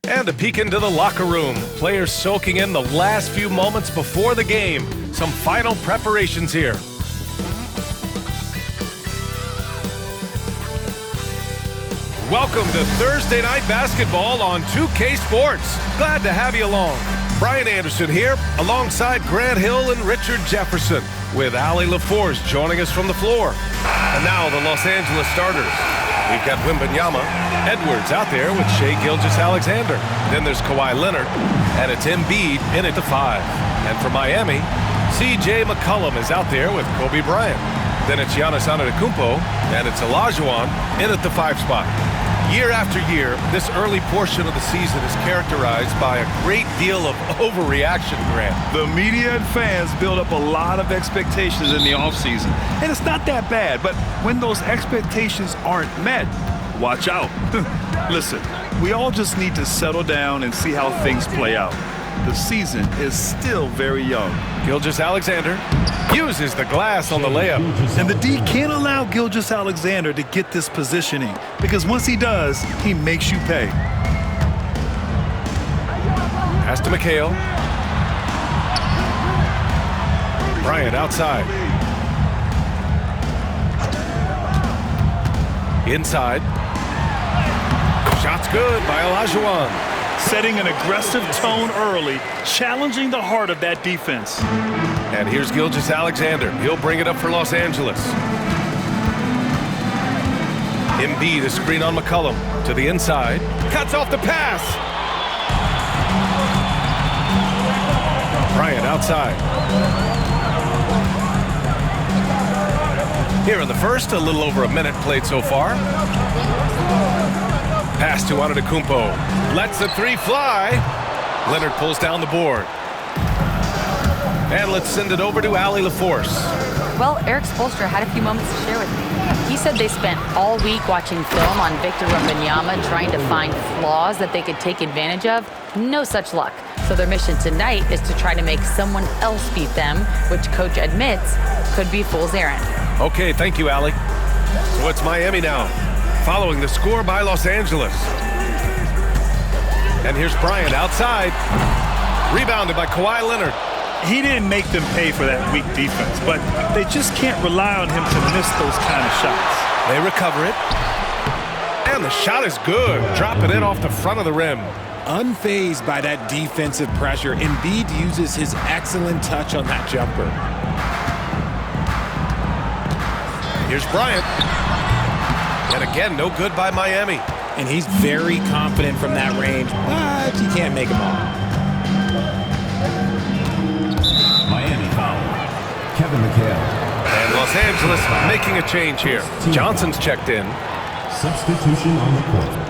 And a peek into the locker room. Players soaking in the last few moments before the game. Some final preparations here. Welcome to Thursday Night Basketball on 2K Sports. Glad to have you along. Brian Anderson here, alongside Grant Hill and Richard Jefferson, with Ali LaForce joining us from the floor. And now the Los Angeles starters. We've got Wembanyama, Edwards out there with Shai Gilgeous-Alexander. Then there's Kawhi Leonard, and it's Embiid in at the 5. And for Miami, C.J. McCollum is out there with Kobe Bryant. Then it's Giannis Antetokounmpo, and it's Olajuwon in at the 5 spot. Year after year, this early portion of the season is characterized by a great deal of overreaction, Grant. The media and fans build up a lot of expectations in the offseason, and it's not that bad, but when those expectations aren't met, watch out. Listen, we all just need to settle down and see how things play out. The season is still very young. Gilgeous-Alexander uses the glass on the layup. And the D can't allow Gilgeous-Alexander to get this positioning, because once he does, he makes you pay. Pass to McHale. Bryant outside. Inside. Shot's good by Olajuwon. Setting an aggressive tone early, challenging the heart of that defense. And here's Gilgeous-Alexander. He'll bring it up for Los Angeles. Embiid, a screen on McCollum. To the inside. Cuts off the pass. Bryant outside. Here in the first, a little over a minute played so far. Pass to Antetokounmpo. Lets the 3 fly. Leonard pulls down the board. And let's send it over to Ali LaForce. Well, Eric Spoelstra had a few moments to share with me. He said they spent all week watching film on Victor Wembanyama, trying to find flaws that they could take advantage of. No such luck. So their mission tonight is to try to make someone else beat them, which coach admits could be fool's errand. Okay, thank you, Ali. So it's Miami now, following the score by Los Angeles. And here's Bryant outside. Rebounded by Kawhi Leonard. He didn't make them pay for that weak defense, but they just can't rely on him to miss those kind of shots. They recover it. And the shot is good. Dropping it off the front of the rim. Unfazed by that defensive pressure, Embiid uses his excellent touch on that jumper. Here's Bryant. And again, no good by Miami. And he's very confident from that range, but you can't make him all. Miami foul. Kevin McHale. And Los Angeles making a change here. Johnson's checked in. Substitution on the court.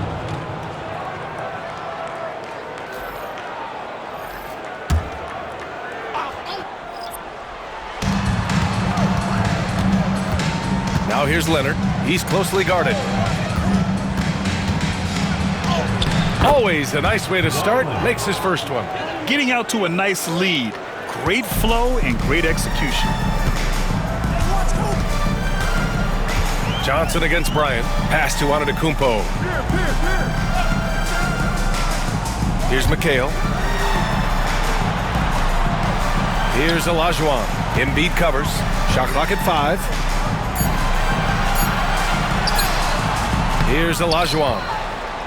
Now here's Leonard. He's closely guarded. Always a nice way to start. Makes his first one. Getting out to a nice lead. Great flow and great execution. Johnson against Bryant. Pass to Antetokounmpo. Here's McHale. Here's Olajuwon. Embiid covers. Shot clock at 5. Here's Olajuwon.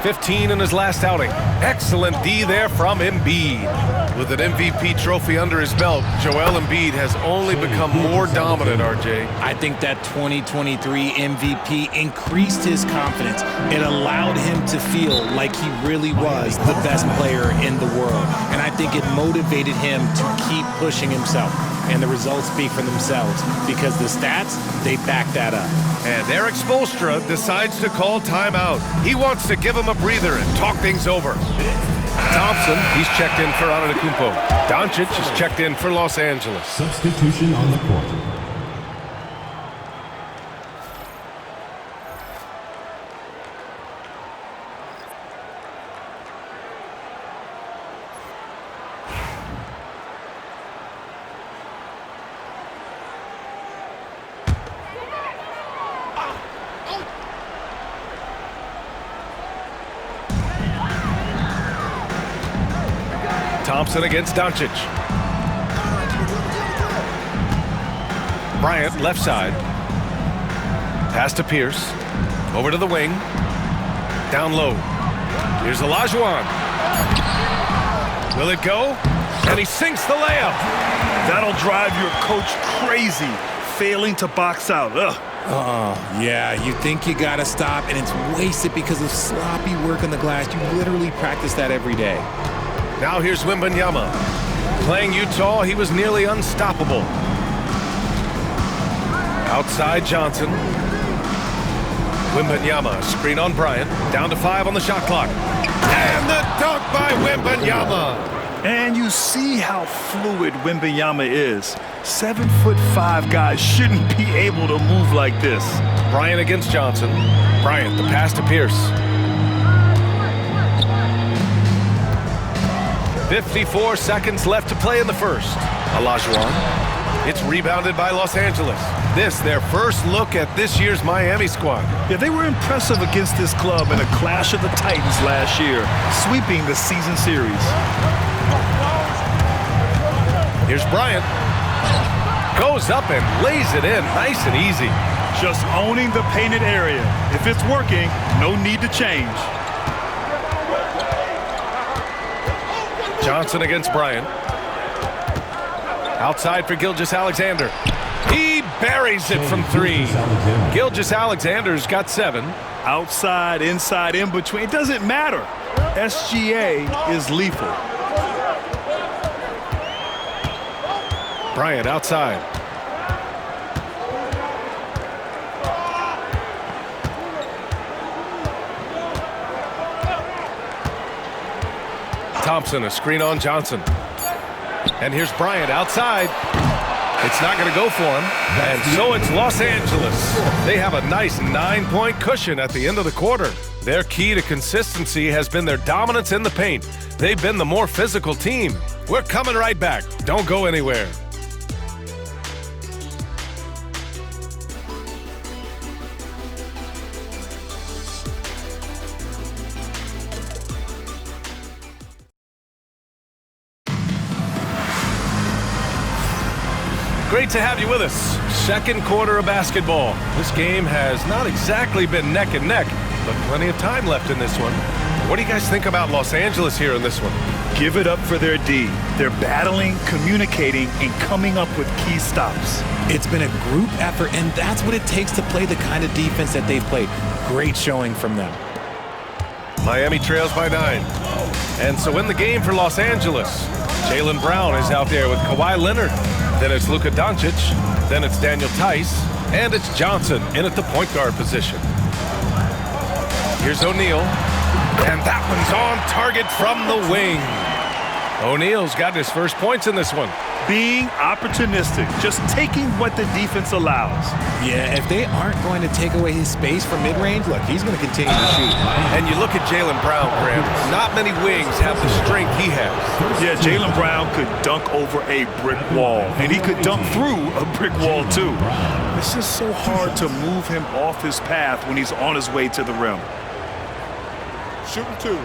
15 in his last outing. Excellent D there from Embiid. With an MVP trophy under his belt, Joel Embiid has only become more dominant, RJ. I think that 2023 MVP increased his confidence. It allowed him to feel like he really was the best player in the world. And I think it motivated him to keep pushing himself. And the results speak for themselves because the stats, they back that up. And Eric Spoelstra decides to call timeout. He wants to give him a breather and talk things over. Thompson, he's checked in for Antetokounmpo. Doncic is checked in for Los Angeles. Substitution on the court. Thompson against Doncic. Bryant, left side. Pass to Pierce. Over to the wing. Down low. Here's Olajuwon. Will it go? And he sinks the layup. That'll drive your coach crazy, failing to box out. Ugh. Oh, yeah, you think you got to stop, and it's wasted because of sloppy work on the glass. You literally practice that every day. Now here's Wembanyama. Playing Utah, he was nearly unstoppable. Outside Johnson. Wembanyama, screen on Bryant. Down to 5 on the shot clock. And the dunk by Wembanyama. And you see how fluid Wembanyama is. 7'5" guys shouldn't be able to move like this. Bryant against Johnson. Bryant, the pass to Pierce. 54 seconds left to play in the first. Olajuwon. It's rebounded by Los Angeles. This, their first look at this year's Miami squad. Yeah, they were impressive against this club in a clash of the Titans last year, sweeping the season series. Here's Bryant. Goes up and lays it in, nice and easy. Just owning the painted area. If it's working, no need to change. Johnson against Bryant. Outside for Gilgeous-Alexander. He buries it from 3. Gilgeous-Alexander's got 7. Outside, inside, in between, it doesn't matter. SGA is lethal. Bryant outside. Thompson, a screen on Johnson. And here's Bryant outside. It's not going to go for him. And so it's Los Angeles. They have a nice 9-point cushion at the end of the quarter. Their key to consistency has been their dominance in the paint. They've been the more physical team. We're coming right back. Don't go anywhere. Great to have you with us. Second quarter of basketball. This game has not exactly been neck and neck, but plenty of time left in this one. What do you guys think about Los Angeles here in this one? Give it up for their D. They're battling, communicating, and coming up with key stops. It's been a group effort, and that's what it takes to play the kind of defense that they've played. Great showing from them. Miami trails by 9. And so in the game for Los Angeles, Jaylen Brown is out there with Kawhi Leonard. Then it's Luka Doncic. Then it's Daniel Tice. And it's Johnson in at the point guard position. Here's O'Neal. And that one's on target from the wing. O'Neal's got his first points in this one. Being opportunistic, just taking what the defense allows. Yeah, if they aren't going to take away his space from mid-range, look, he's going to continue to shoot. And you look at Jaylen Brown, Graham. Not many wings have the strength he has. Yeah, Jaylen Brown could dunk over a brick wall, and he could dunk through a brick wall, too. It's just so hard to move him off his path when he's on his way to the rim. Shooting 2.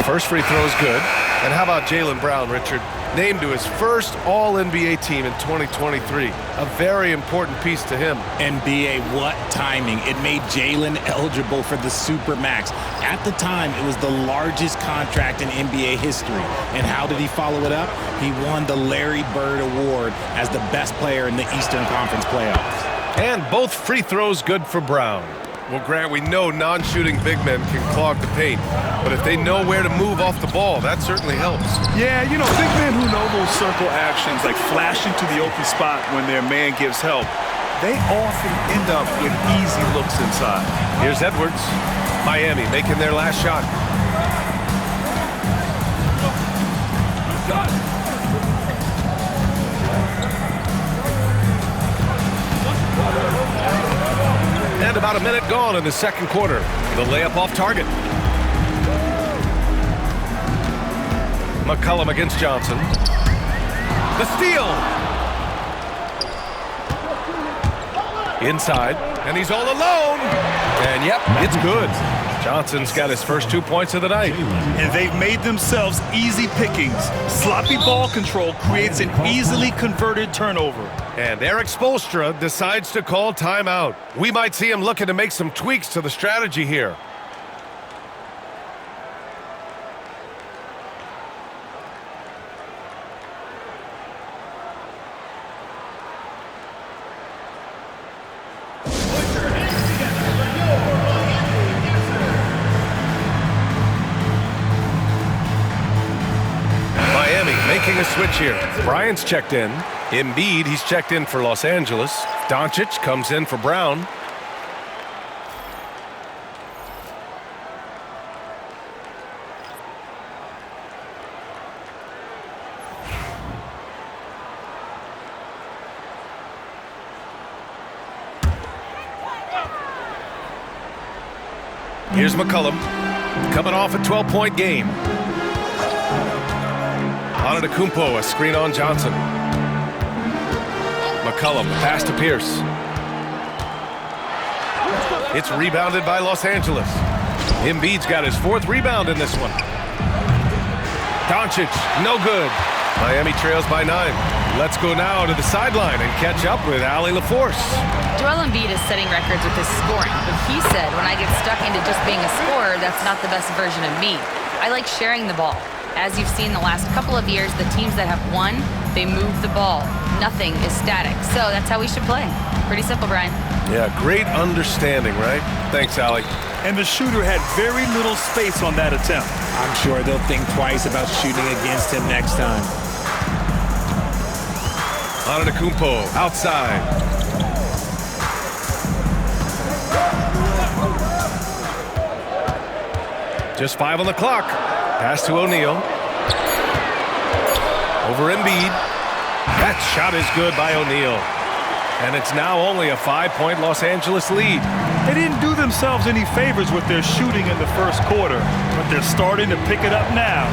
First free throw is good. And how about Jaylen Brown, Richard? Named to his first All-NBA team in 2023. A very important piece to him. NBA, what timing. It made Jaylen eligible for the Supermax. At the time, it was the largest contract in NBA history. And how did he follow it up? He won the Larry Bird Award as the best player in the Eastern Conference playoffs. And both free throws good for Brown. Well, Grant, we know non-shooting big men can clog the paint, but if they know where to move off the ball, that certainly helps. Yeah, you know, big men who know those circle actions, like flashing to the open spot when their man gives help, they often end up with easy looks inside. Here's Edwards. Miami making their last shot. And about a minute gone in the second quarter. The layup off target. McCollum against Johnson. The steal. Inside, and he's all alone. And yep, it's good. Johnson's got his first 2 points of the night. And they've made themselves easy pickings. Sloppy ball control creates an easily converted turnover. And Eric Spoelstra decides to call timeout. We might see him looking to make some tweaks to the strategy here. Making a switch here. Bryant's checked in. Embiid, he's checked in for Los Angeles. Doncic comes in for Brown. Here's McCollum, coming off a 12-point game. Antetokounmpo, a screen on Johnson. McCollum, the pass to Pierce. It's rebounded by Los Angeles. Embiid's got his 4th rebound in this one. Doncic, no good. Miami trails by 9. Let's go now to the sideline and catch up with Allie LaForce. Joel Embiid is setting records with his scoring, but he said, when I get stuck into just being a scorer, that's not the best version of me. I like sharing the ball. As you've seen the last couple of years, the teams that have won, they move the ball. Nothing is static. So that's how we should play. Pretty simple, Brian. Yeah, great understanding, right? Thanks, Allie. And the shooter had very little space on that attempt. I'm sure they'll think twice about shooting against him next time. Antetokounmpo outside. Just 5 on the clock. Pass to O'Neal. Over Embiid. That shot is good by O'Neal. And it's now only a 5-point Los Angeles lead. They didn't do themselves any favors with their shooting in the first quarter, but they're starting to pick it up now.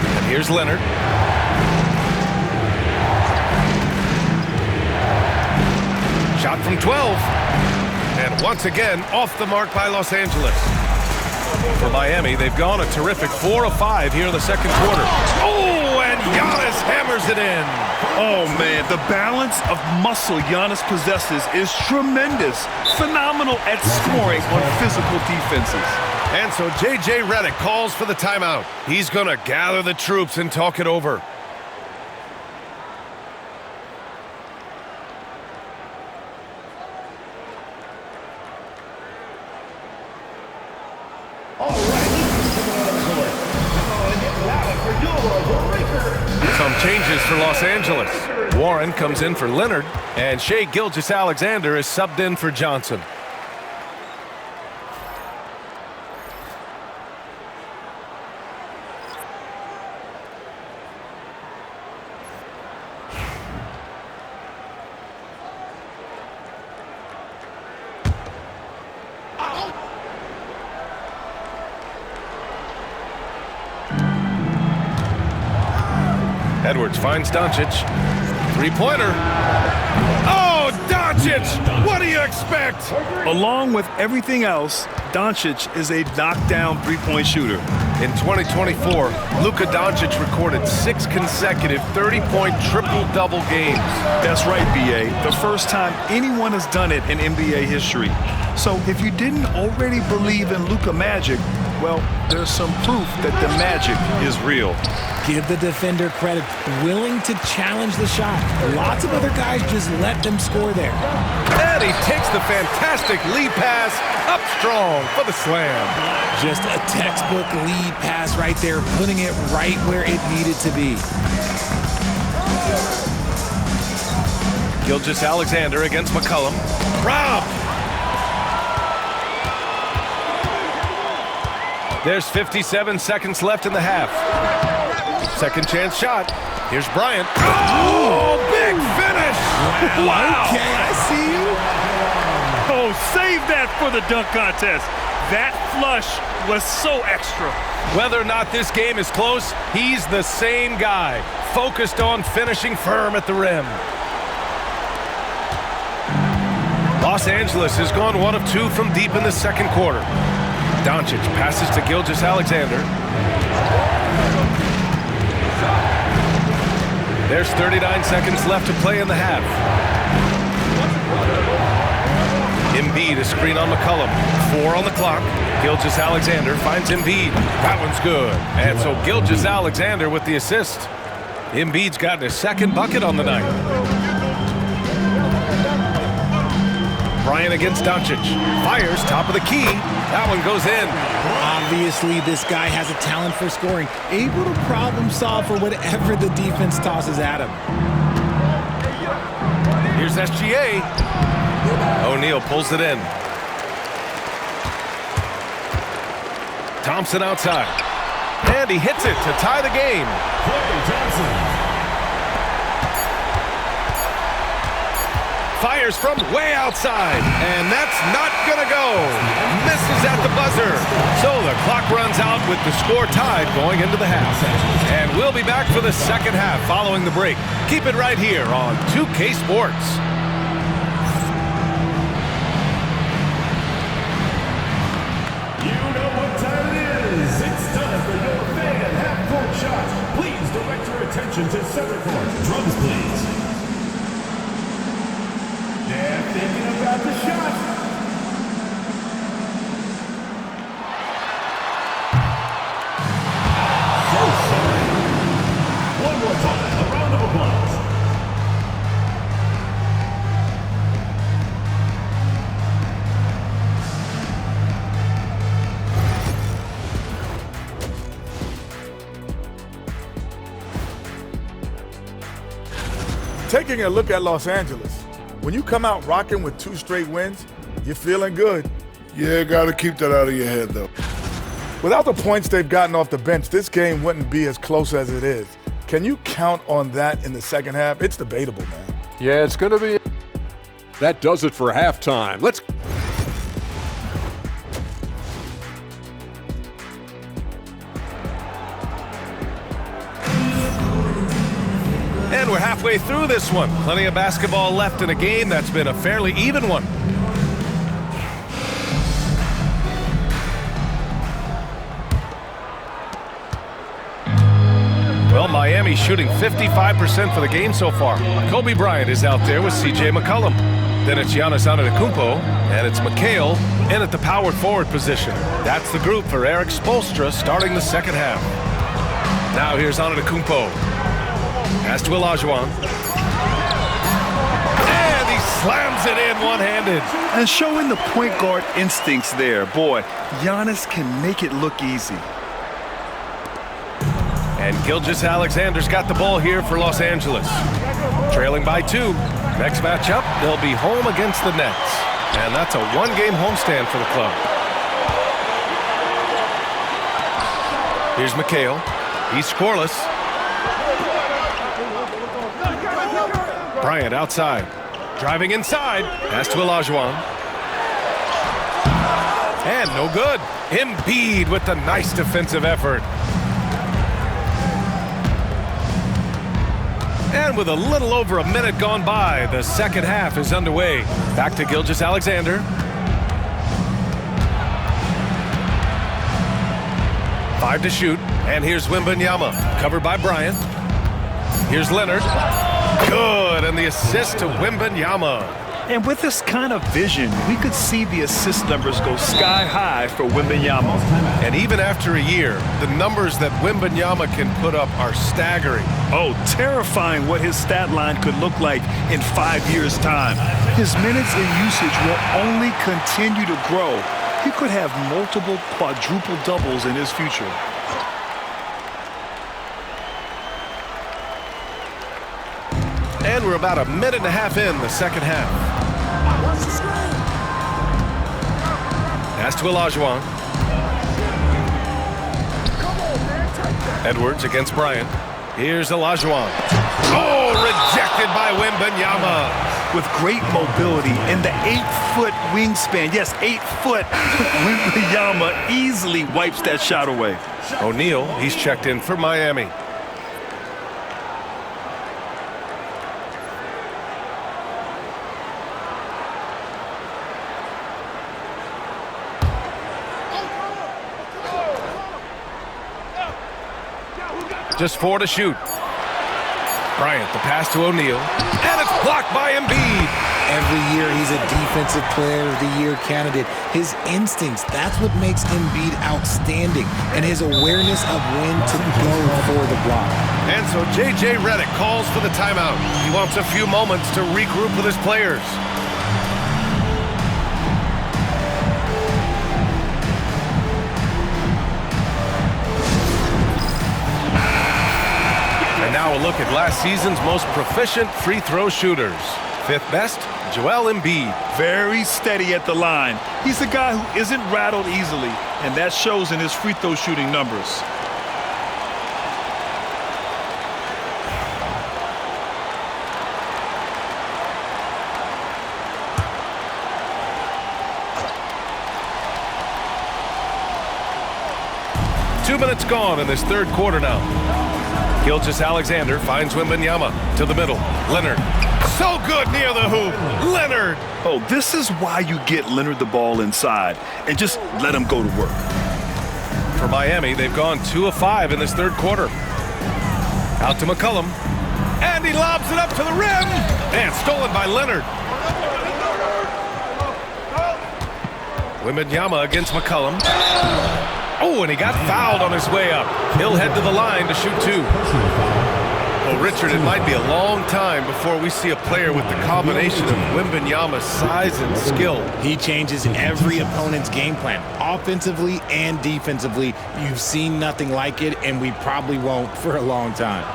And here's Leonard. Shot from 12. And once again, off the mark by Los Angeles. For Miami, they've gone a terrific 4 of 5 here in the second quarter. Oh, and Giannis hammers it in. Oh, man, the balance of muscle Giannis possesses is tremendous. Phenomenal at scoring on physical defenses. And so J.J. Redick calls for the timeout. He's going to gather the troops and talk it over. Some changes for Los Angeles. Warren comes in for Leonard, and Shai Gilgeous-Alexander is subbed in for Johnson. Edwards finds Doncic. Three-pointer. Oh, Doncic! What do you expect? Along with everything else, Doncic is a knockdown three-point shooter. In 2024, Luka Doncic recorded 6 consecutive 30-point triple-double games. That's right, B.A. The first time anyone has done it in NBA history. So if you didn't already believe in Luka magic, well, there's some proof that the magic is real. Give the defender credit, willing to challenge the shot. Lots of other guys just let them score there. And he takes the fantastic lead pass up strong for the slam. Just a textbook lead pass right there, putting it right where it needed to be. Gilgeous-Alexander against McCollum. Robbed. There's 57 seconds left in the half. Second chance shot. Here's Bryant. Oh, big finish! Wow. Okay, I see you. Oh, save that for the dunk contest. That flush was so extra. Whether or not this game is close, he's the same guy, focused on finishing firm at the rim. Los Angeles has gone 1 of 2 from deep in the second quarter. Doncic passes to Gilgeous-Alexander. There's 39 seconds left to play in the half. Embiid, a screen on McCollum. 4 on the clock. Gilgeous-Alexander finds Embiid. That one's good. And so Gilgeous-Alexander with the assist. Embiid's gotten his second bucket on the night. Bryant against Doncic. Fires, top of the key. That one goes in. Obviously, this guy has a talent for scoring. Able to problem solve for whatever the defense tosses at him. Here's SGA. O'Neal pulls it in. Thompson outside. And he hits it to tie the game. Fires from way outside, and that's not gonna go. Misses at the buzzer. So the clock runs out with the score tied going into the half. And we'll be back for the second half following the break. Keep it right here on 2K Sports. You know what time it is. It's time for your fan half-court shot. Please direct your attention to center court. Drums, please. They're thinking about the shot. So sorry. One more time, a round of applause. Taking a look at Los Angeles, when you come out rocking with 2 straight wins, you're feeling good. Yeah, got to keep that out of your head, though. Without the points they've gotten off the bench, this game wouldn't be as close as it is. Can you count on that in the second half? It's debatable, man. Yeah, it's going to be. That does it for halftime. Let's. And we're halfway through this one. Plenty of basketball left in a game that's been a fairly even one. Well, Miami's shooting 55% for the game so far. Kobe Bryant is out there with C.J. McCollum. Then it's Giannis Antetokounmpo, and it's McHale in at the power forward position. That's the group for Eric Spoelstra starting the second half. Now here's Antetokounmpo. Pass to Olajuwon. And he slams it in one-handed. And showing the point guard instincts there. Boy, Giannis can make it look easy. And Gilgeous-Alexander's got the ball here for Los Angeles. Trailing by 2. Next matchup, they'll be home against the Nets. And that's a one-game homestand for the club. Here's McHale. He's scoreless. Bryant outside. Driving inside. Pass to Olajuwon. And no good. Embiid with the nice defensive effort. And with a little over a minute gone by, the second half is underway. Back to Gilgeous-Alexander. Five to shoot. And here's Wembanyama, covered by Bryant. Here's Leonard. Good, and the assist to Wembanyama. And with this kind of vision, we could see the assist numbers go sky high for Wembanyama. And even after a year, the numbers that Wembanyama can put up are staggering. Oh, terrifying what his stat line could look like in 5 years' time. His minutes and usage will only continue to grow. He could have multiple quadruple doubles in his future. And we're about a minute and a half in the second half. Pass to Olajuwon. Edwards against Bryant. Here's Olajuwon. Oh, rejected by Wembanyama. With great mobility and the 8-foot wingspan. Yes, 8 foot. Wembanyama easily wipes that shot away. O'Neal, he's checked in for Miami. Just 4 to shoot. Bryant, the pass to O'Neal. And it's blocked by Embiid. Every year he's a Defensive Player of the Year candidate. His instincts, that's what makes Embiid outstanding. And his awareness of when to go for the block. And so J.J. Redick calls for the timeout. He wants a few moments to regroup with his players. Now a look at last season's most proficient free throw shooters. 5th best, Joel Embiid. Very steady at the line. He's a guy who isn't rattled easily, and that shows in his free throw shooting numbers. Two minutes gone in this third quarter now. Gilgeous-Alexander finds Wembanyama to the middle. Leonard, so good near the hoop. Leonard. Oh, this is why you get Leonard the ball inside and just let him go to work. For Miami, they've gone 2 of 5 in this third quarter. Out to McCollum. And he lobs it up to the rim. And stolen by Leonard. Wembanyama against McCollum. Oh, and he got fouled on his way up. He'll head to the line to shoot 2. Well, Richard, it might be a long time before we see a player with the combination of Wembanyama's size and skill. He changes every opponent's game plan, offensively and defensively. You've seen nothing like it, and we probably won't for a long time.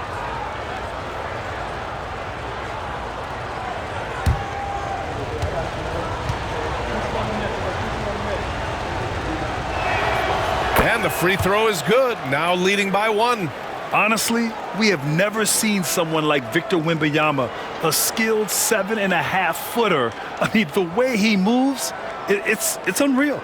And the free throw is good, now leading by 1. Honestly, we have never seen someone like Victor Wembanyama, a skilled 7.5-footer. I mean, the way he moves, it's unreal.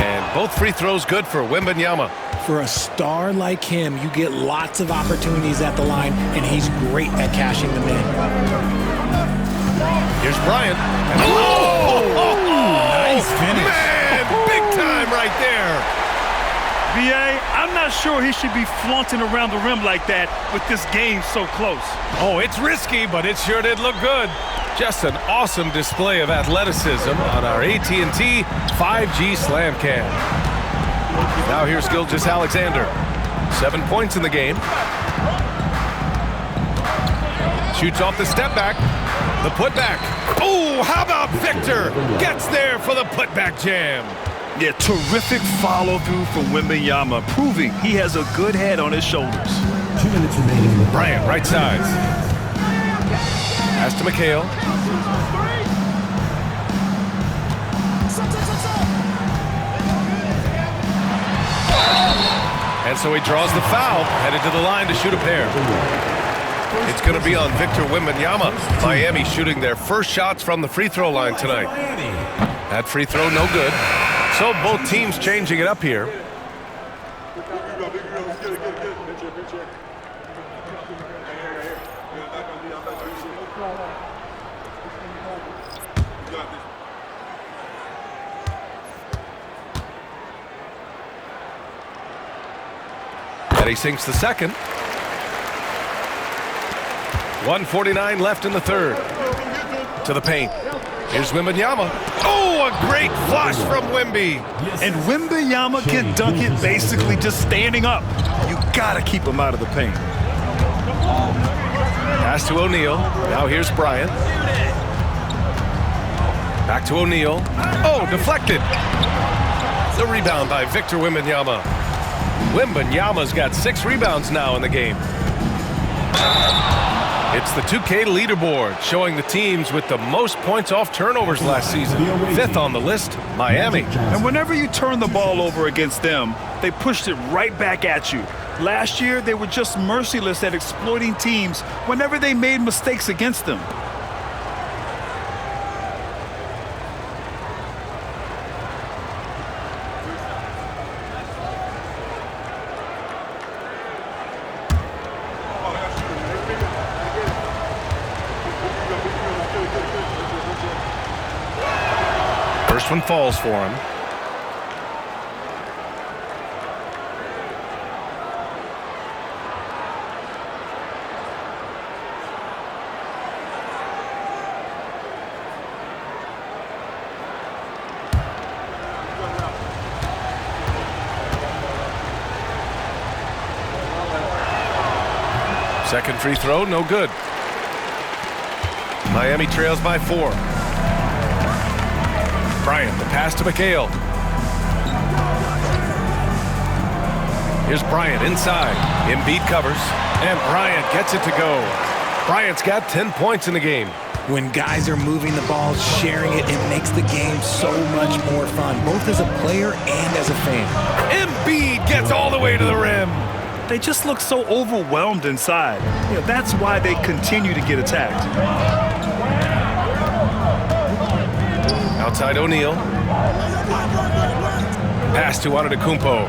And both free throws good for Wembanyama. For a star like him, you get lots of opportunities at the line, and he's great at cashing them in. Here's Bryant. Nice finish. Man, big time right there. B.A., I'm not sure he should be flaunting around the rim like that with this game so close. Oh, it's risky, but it sure did look good. Just an awesome display of athleticism on our AT&T 5G Slam Cam. Now here's Gilgeous-Alexander. 7 points in the game. Shoots off the step back. The putback. Oh, how about Victor? Gets there for the putback jam. Yeah, terrific follow-through from Wembanyama, proving he has a good head on his shoulders. 2 minutes remaining. Bryant, right side. Pass to McHale. And so he draws the foul, headed to the line to shoot a pair. It's going to be on Victor Wembanyama. Miami shooting their first shots from the free throw line tonight. That free throw no good. So both teams changing it up here. And he sinks the second. 1:49 left in the third. To the paint. Here's Wembanyama. Oh, a great flush from Wemby. And Wembanyama can dunk it basically just standing up. You got to keep him out of the paint. Pass to O'Neal. Now here's Bryant. Back to O'Neal. Oh, deflected. The rebound by Victor Wembanyama. Wembanyama's got 6 rebounds now in the game. It's the 2K leaderboard, showing the teams with the most points off turnovers last season. 5th on the list, Miami. And whenever you turn the ball over against them, they pushed it right back at you. Last year, they were just merciless at exploiting teams whenever they made mistakes against them. one falls for him. Second free throw, no good. Miami trails by 4. Bryant, the pass to McHale. Here's Bryant inside. Embiid covers, and Bryant gets it to go. Bryant's got 10 points in the game. When guys are moving the ball, sharing it, it makes the game so much more fun, both as a player and as a fan. Embiid gets all the way to the rim. They just look so overwhelmed inside. That's why they continue to get attacked. Outside O'Neal. Pass to Antetokounmpo.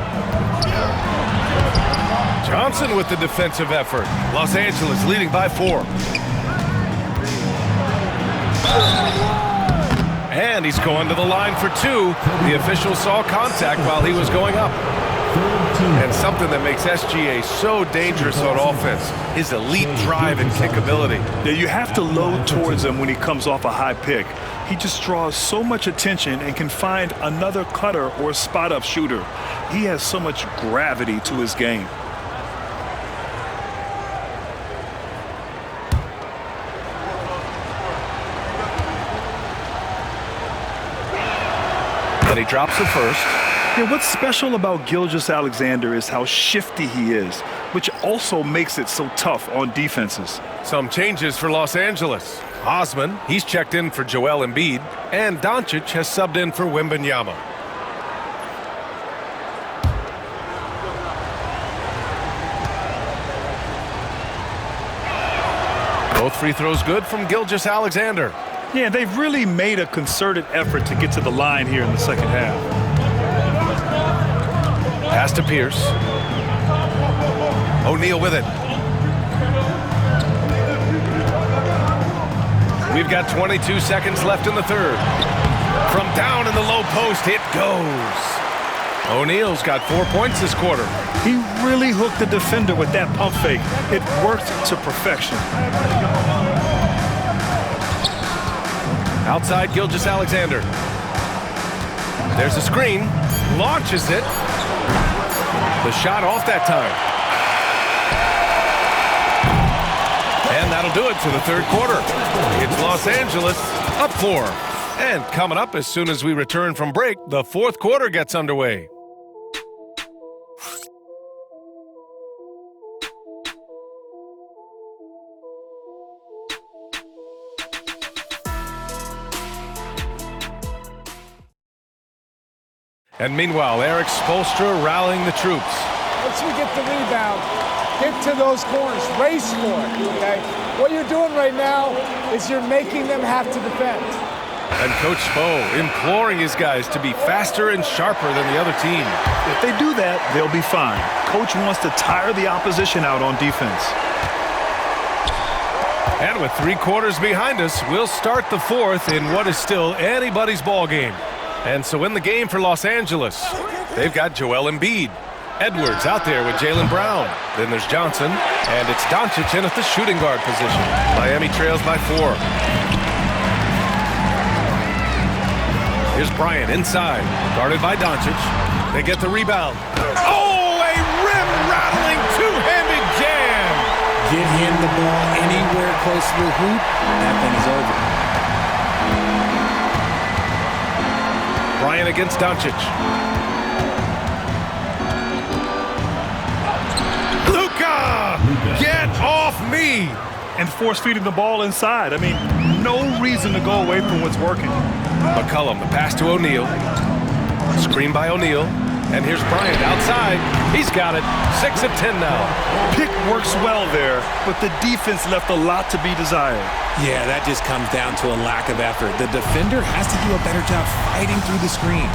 Johnson with the defensive effort. Los Angeles leading by 4. And he's going to the line for 2. The official saw contact while he was going up. And something that makes SGA so dangerous on offense, his elite drive and kick ability. Yeah, you have to load towards him when he comes off a high pick. He just draws so much attention and can find another cutter or spot-up shooter. He has so much gravity to his game. And he drops the first. Yeah, what's special about Gilgeous-Alexander is how shifty he is, which also makes it so tough on defenses. Some changes for Los Angeles. Osman, he's checked in for Joel Embiid, and Doncic has subbed in for Wembanyama. Both free throws good from Gilgeous-Alexander. Yeah, they've really made a concerted effort to get to the line here in the second half. Pass to Pierce. O'Neal with it. We've got 22 seconds left in the third. From down in the low post, it goes. O'Neal's got 4 points this quarter. He really hooked the defender with that pump fake. It worked to perfection. Outside Gilgeous-Alexander. There's a screen. Launches it. The shot off that time. And that'll do it for the third quarter. It's Los Angeles up 4. And coming up as soon as we return from break, the fourth quarter gets underway. And meanwhile, Eric Spoelstra rallying the troops. Once we get the rebound, get to those corners, race for it, okay? What you're doing right now is you're making them have to defend. And Coach Spo imploring his guys to be faster and sharper than the other team. If they do that, they'll be fine. Coach wants to tire the opposition out on defense. And with 3 quarters behind us, we'll start the fourth in what is still anybody's ball game. And so in the game for Los Angeles, they've got Joel Embiid. Edwards out there with Jaylen Brown. Then there's Johnson, and it's Doncic in at the shooting guard position. Miami trails by 4. Here's Bryant inside, guarded by Doncic. They get the rebound. Oh, a rim-rattling two-handed jam! Get him the ball anywhere close to the hoop, that thing is over. Bryant against Doncic. Luka! Get off me! And force-feeding the ball inside. I mean, no reason to go away from what's working. McCollum, the pass to O'Neal. Screen by O'Neal. And here's Bryant outside. He's got it. 6 of 10 now. Pick works well there, but the defense left a lot to be desired. Yeah, that just comes down to a lack of effort. The defender has to do a better job fighting through the screen.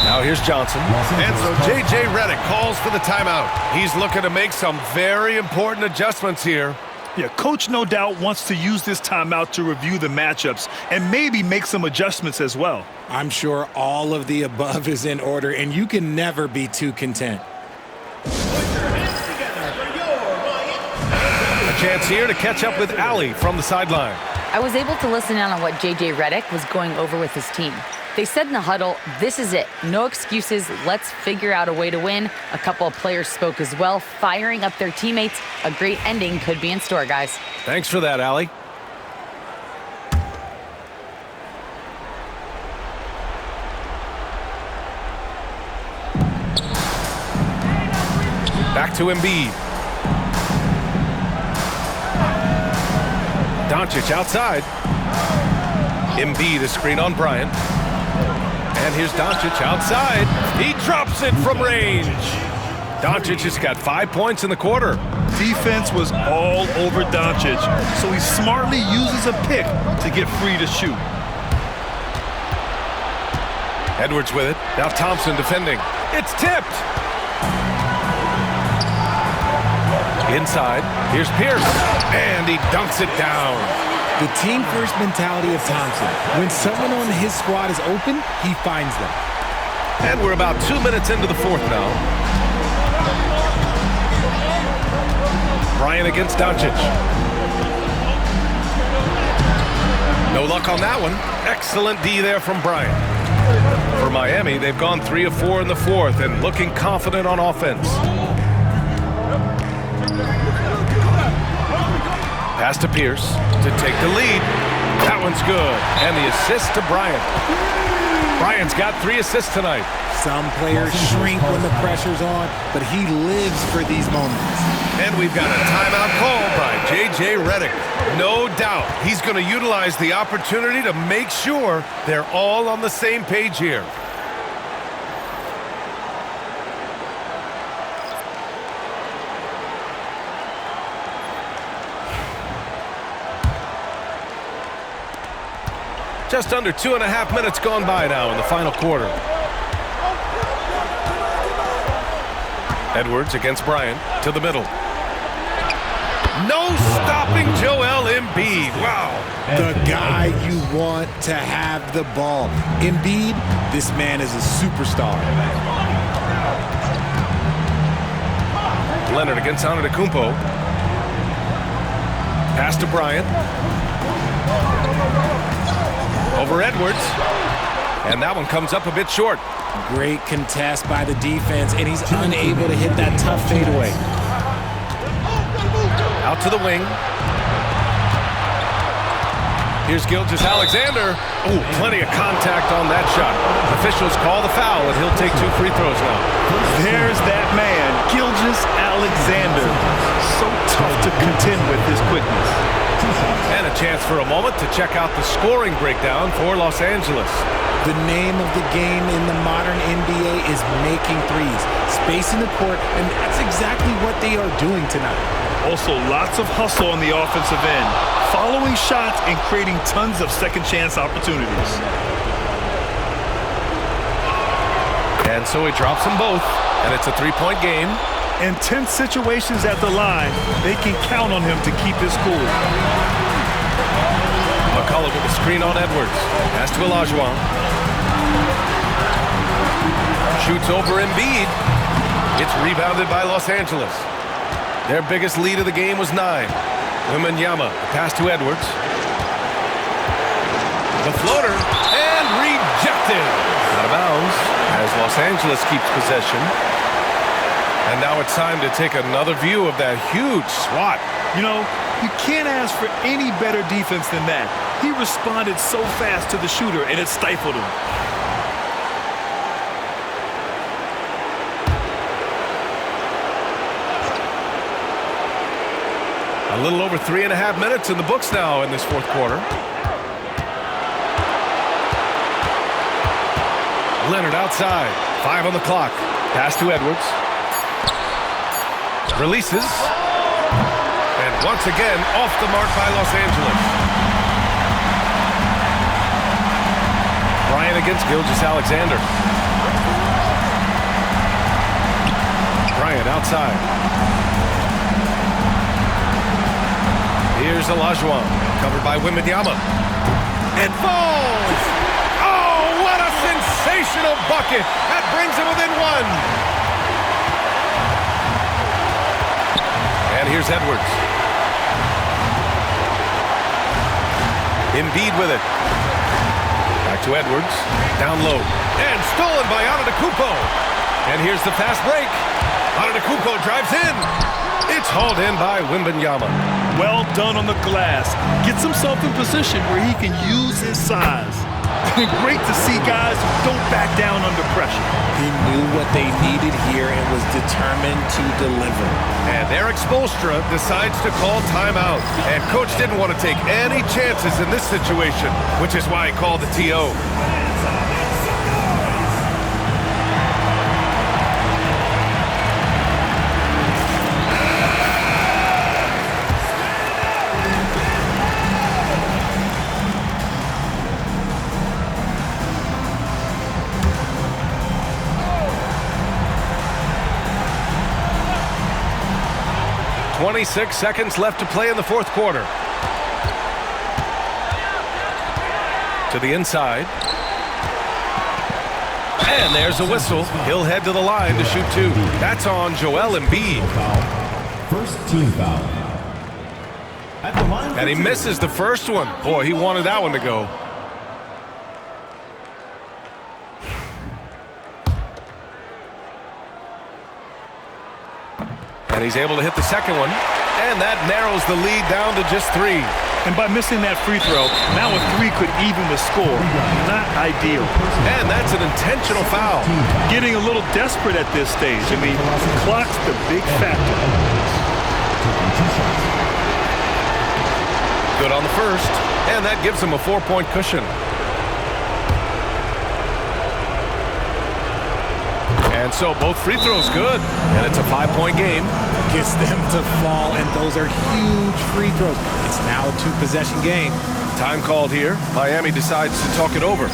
Now here's Johnson. And so J.J. Redick calls for the timeout. He's looking to make some very important adjustments here. Yeah, coach no doubt wants to use this timeout to review the matchups and maybe make some adjustments as well. I'm sure all of the above is in order, and you can never be too content. A chance here to catch up with Allie from the sideline. I was able to listen in on what J.J. Redick was going over with his team. They said in the huddle, this is it. No excuses. Let's figure out a way to win. A couple of players spoke as well, firing up their teammates. A great ending could be in store, guys. Thanks for that, Allie. Back to Embiid. Doncic outside. Embiid is screen on Bryant. And here's Doncic outside. He drops it from range. Doncic has got 5 points in the quarter. Defense was all over Doncic, so he smartly uses a pick to get free to shoot. Edwards with it. Now Thompson defending. It's tipped. Inside. Here's Pierce. And he dunks it down. The team-first mentality of Thompson. When someone on his squad is open, he finds them. And we're about 2 minutes into the fourth now. Bryant against Doncic. No luck on that one. Excellent D there from Bryant. For Miami, they've gone 3 of 4 in the fourth and looking confident on offense. Pass to Pierce to take the lead. That one's good. And the assist to Bryant. Bryant's got 3 assists tonight. Some players shrink when the pressure's on, but he lives for these moments. And we've got a timeout call by J.J. Redick. No doubt he's going to utilize the opportunity to make sure they're all on the same page here. Just under 2.5 minutes gone by now in the final quarter. Edwards against Bryant to the middle. No stopping Joel Embiid. Wow. The guy you want to have the ball. Embiid, this man is a superstar. Leonard against Antetokounmpo. Pass to Bryant. Over Edwards. And that one comes up a bit short. Great contest by the defense, and he's unable to hit that tough fadeaway. Out to the wing. Here's Gilgeous-Alexander. Oh, plenty of contact on that shot. Officials call the foul, and he'll take 2 free throws now. There's that man, Gilgeous-Alexander. So tough to contend with his quickness. And a chance for a moment to check out the scoring breakdown for Los Angeles. The name of the game in the modern NBA is making threes, spacing the court, and that's exactly what they are doing tonight. Also, lots of hustle on the offensive end, following shots and creating tons of second chance opportunities. And so he drops them both, and it's a 3-point game. In tense situations at the line, they can count on him to keep his cool. McCullough with the screen on Edwards. Pass to Olajuwon. Shoots over Embiid. It's rebounded by Los Angeles. Their biggest lead of the game was 9. Wembanyama, pass to Edwards. The floater, and rejected. Out of bounds as Los Angeles keeps possession. And now it's time to take another view of that huge swat. You know, you can't ask for any better defense than that. He responded so fast to the shooter, and it stifled him. A little over 3.5 minutes in the books now in this fourth quarter. Leonard outside. 5 on the clock. Pass to Edwards. Releases. And once again, off the mark by Los Angeles. Bryant against Gilgeous-Alexander. Bryant outside. Here's Olajuwon, covered by Wembanyama. It falls! Oh, what a sensational bucket! That brings him within one. And here's Edwards. Embiid with it. Back to Edwards. Down low. And stolen by Antetokounmpo. And here's the fast break. Antetokounmpo drives in. It's hauled in by Wembanyama. Well done on the glass. Gets himself in position where he can use his size. Great to see guys who don't back down under pressure. He knew what they needed here and was determined to deliver. And Eric Spoelstra decides to call timeout. And coach didn't want to take any chances in this situation, which is why he called the TO. 26 seconds left to play in the fourth quarter. To the inside. And there's a whistle. He'll head to the line to shoot two. That's on Joel Embiid. First team foul. At the line And he misses the first one. Boy, he wanted that one to go. And he's able to hit the second one. And that narrows the lead down to just three. And by missing that free throw, now a three could even the score. Not ideal. And that's an intentional foul. Getting a little desperate at this stage. I mean, clock's the big factor. Good on the first. And that gives him a 4-point cushion. And so both free throws good. And it's a 5-point game. Gets them to fall, and those are huge free throws. It's now a two-possession game. Time called here. Miami decides to talk it over.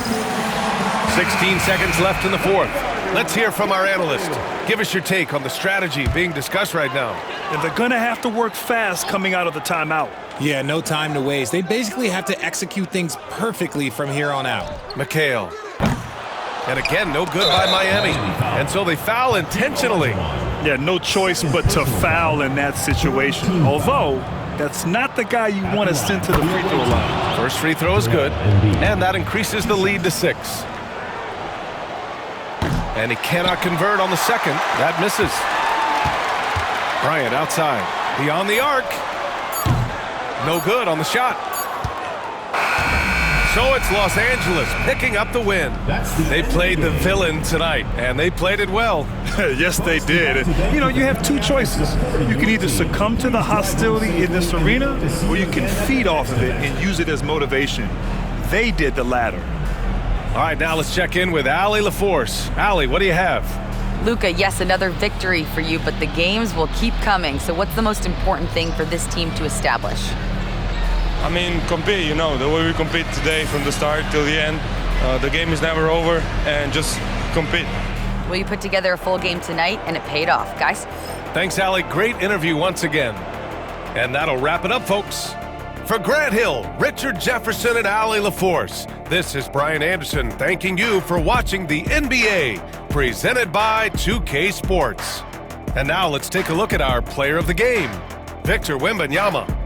16 seconds left in the fourth. Let's hear from our analyst. Give us your take on the strategy being discussed right now. And they're going to have to work fast coming out of the timeout. Yeah, no time to waste. They basically have to execute things perfectly from here on out. McHale. And again, no good by Miami. And so they foul intentionally. Yeah, no choice but to foul in that situation. Although, that's not the guy you want to send to the free throw line. First free throw is good. And that increases the lead to 6. And he cannot convert on the second. That misses. Bryant outside. Beyond the arc. No good on the shot. So it's Los Angeles picking up the win. They played the villain tonight, and they played it well. Yes, they did. You know, you have two choices. You can either succumb to the hostility in this arena, or you can feed off of it and use it as motivation. They did the latter. All right, now let's check in with Allie LaForce. Allie, what do you have? Luka, yes, another victory for you, but the games will keep coming. So what's the most important thing for this team to establish? I mean, compete, you know, the way we compete today from the start till the end. The game is never over, and just compete. Well, you put together a full game tonight, and it paid off, guys. Thanks, Allie. Great interview once again. And that'll wrap it up, folks. For Grant Hill, Richard Jefferson, and Allie LaForce, this is Brian Anderson thanking you for watching the NBA, presented by 2K Sports. And now let's take a look at our player of the game, Victor Wembanyama.